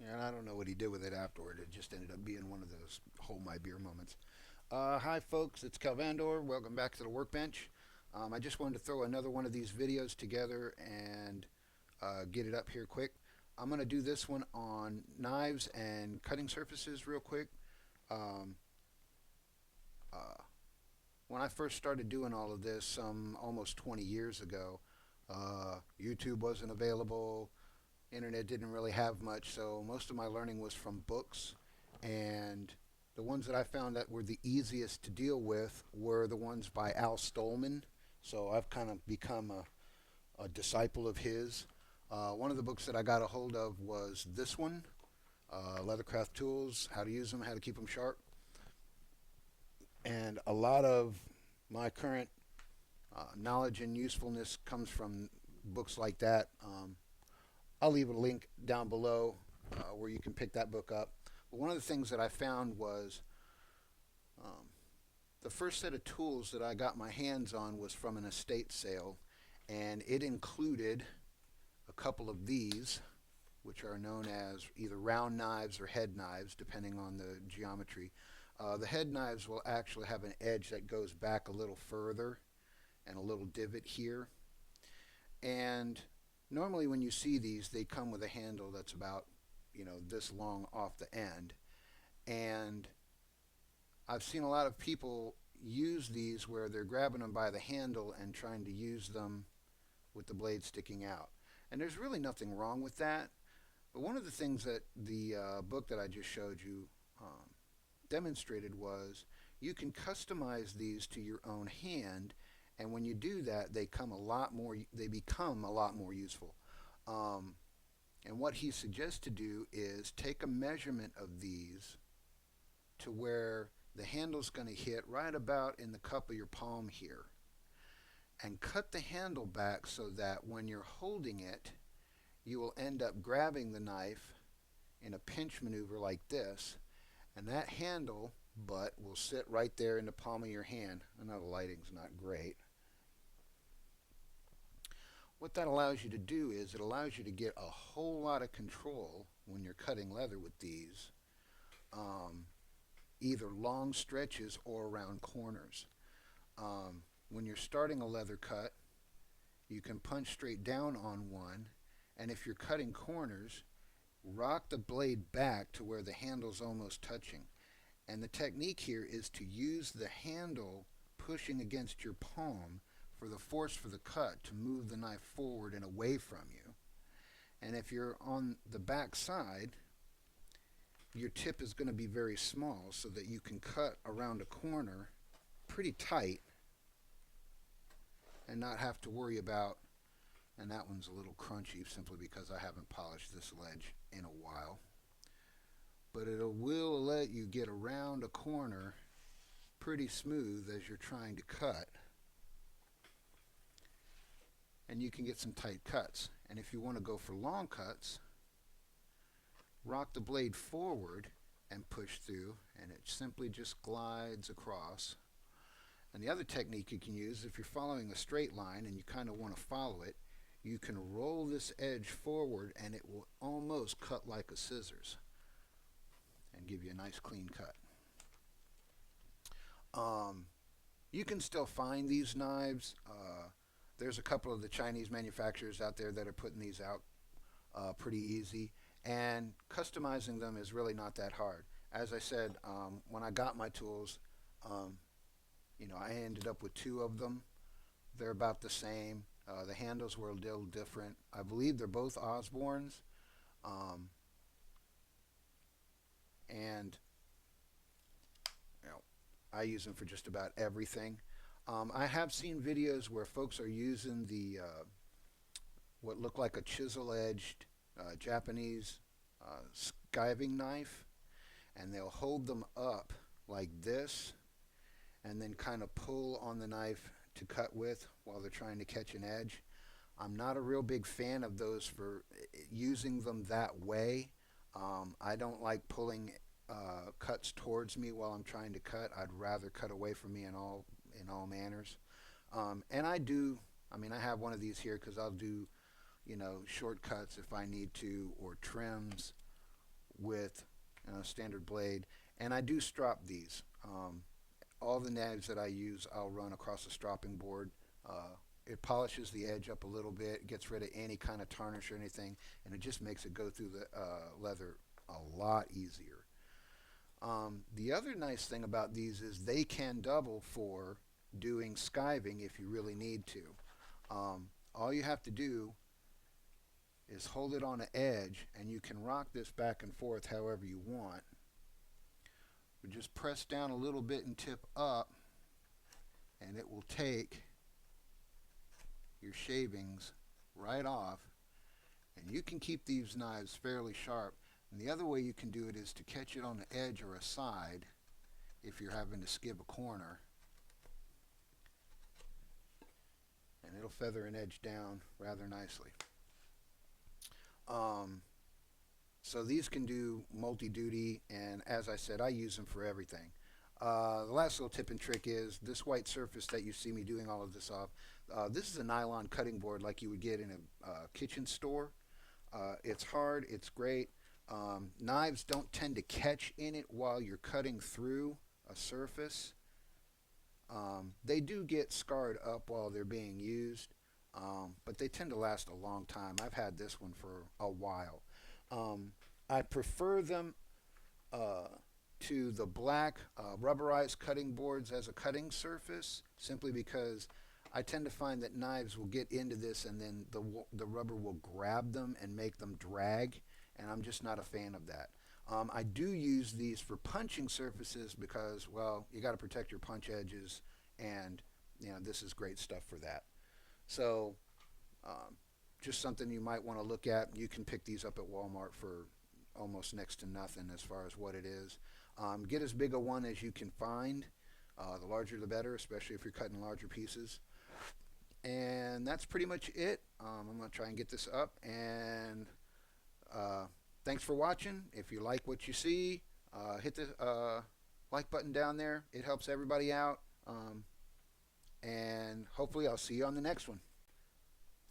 And I don't know what he did with it afterward. It just ended up being one of those hold my beer moments. Hi, folks. It's Calvandor. Welcome back to the workbench. I just wanted to throw another one of these videos together and get it up here quick. I'm going to do this one on knives and cutting surfaces real quick. Um, uh, when I first started doing all of this, almost 20 years ago, YouTube wasn't available. Internet didn't really have much, so most of my learning was from books. And the ones that I found that were the easiest to deal with were the ones by Al Stolman. So I've kind of become a disciple of his. One of the books that I got a hold of was this one, Leathercraft Tools, How to Use Them, How to Keep them Sharp. And a lot of my current knowledge and usefulness comes from books like that. I'll leave a link down below where you can pick that book up. But one of the things that I found was um, the first set of tools that I got my hands on was from an estate sale, and it included a couple of these, which are known as either round knives or head knives, depending on the geometry. The head knives will actually have an edge that goes back a little further and a little divot here. And normally when you see these, they come with a handle that's about, this long off the end. And I've seen a lot of people use these where they're grabbing them by the handle and trying to use them with the blade sticking out. And there's really nothing wrong with that. But one of the things that the book that I just showed you demonstrated was you can customize these to your own hand, and when you do that, they become a lot more useful. Um, and what he suggests to do is take a measurement of these to where the handle's going to hit right about in the cup of your palm here, and cut the handle back so that when you're holding it, you will end up grabbing the knife in a pinch maneuver like this, and that handle butt will sit right there in the palm of your hand. I know the lighting's not great. What that allows you to do is it allows you to get a whole lot of control when you're cutting leather with these, um, either long stretches or around corners. When you're starting a leather cut, you can punch straight down on one, and if you're cutting corners, rock the blade back to where the handle's almost touching. And the technique here is to use the handle pushing against your palm for the force for the cut to move the knife forward and away from you. And if you're on the back side, your tip is going to be very small so that you can cut around a corner pretty tight and not have to worry about, and that one's a little crunchy simply because I haven't polished this ledge in a while, but it will let you get around a corner pretty smooth as you're trying to cut, and you can get some tight cuts. And if you want to go for long cuts, rock the blade forward and push through, and it simply just glides across. And the other technique you can use, if you're following a straight line and you kind of want to follow it, you can roll this edge forward and it will almost cut like a scissors and give you a nice clean cut. You can still find these knives. There's a couple of the Chinese manufacturers out there that are putting these out pretty easy, and customizing them is really not that hard. As I said, when I got my tools, I ended up with two of them. They're about the same. The handles were a little different. I believe they're both Osborne's, and I use them for just about everything. I have seen videos where folks are using the what look like a chisel-edged Japanese skiving knife, and they'll hold them up like this and then kind of pull on the knife to cut with while they're trying to catch an edge. I'm not a real big fan of those for using them that way. I don't like pulling cuts towards me while I'm trying to cut. I'd rather cut away from me in all manners. And I do. I mean, I have one of these here because I'll do, shortcuts if I need to, or trims, with a standard blade. And I do strop these. All the knives that I use, I'll run across the stropping board. It polishes the edge up a little bit, gets rid of any kind of tarnish or anything, and it just makes it go through the leather a lot easier. The other nice thing about these is they can double for doing skiving if you really need to. All you have to do is hold it on an edge, and you can rock this back and forth however you want. But just press down a little bit and tip up, and it will take your shavings right off, and you can keep these knives fairly sharp. And the other way you can do it is to catch it on the edge or a side if you're having to skib a corner, and it'll feather an edge down rather nicely. So these can do multi-duty, and as I said, I use them for everything. The last little tip and trick is this white surface that you see me doing all of this off. This is a nylon cutting board like you would get in a kitchen store. It's hard, it's great. Knives don't tend to catch in it while you're cutting through a surface. They do get scarred up while they're being used, but they tend to last a long time. I've had this one for a while. I prefer them to the black rubberized cutting boards as a cutting surface, simply because I tend to find that knives will get into this and then the rubber will grab them and make them drag, and I'm just not a fan of that. I do use these for punching surfaces because, well, you got to protect your punch edges, and this is great stuff for that. So just something you might want to look at. You can pick these up at Walmart for almost next to nothing as far as what it is. Get as big a one as you can find. The larger the better, especially if you're cutting larger pieces. And that's pretty much it. I'm going to try and get this up. And thanks for watching. If you like what you see, hit the like button down there. It helps everybody out. And hopefully I'll see you on the next one.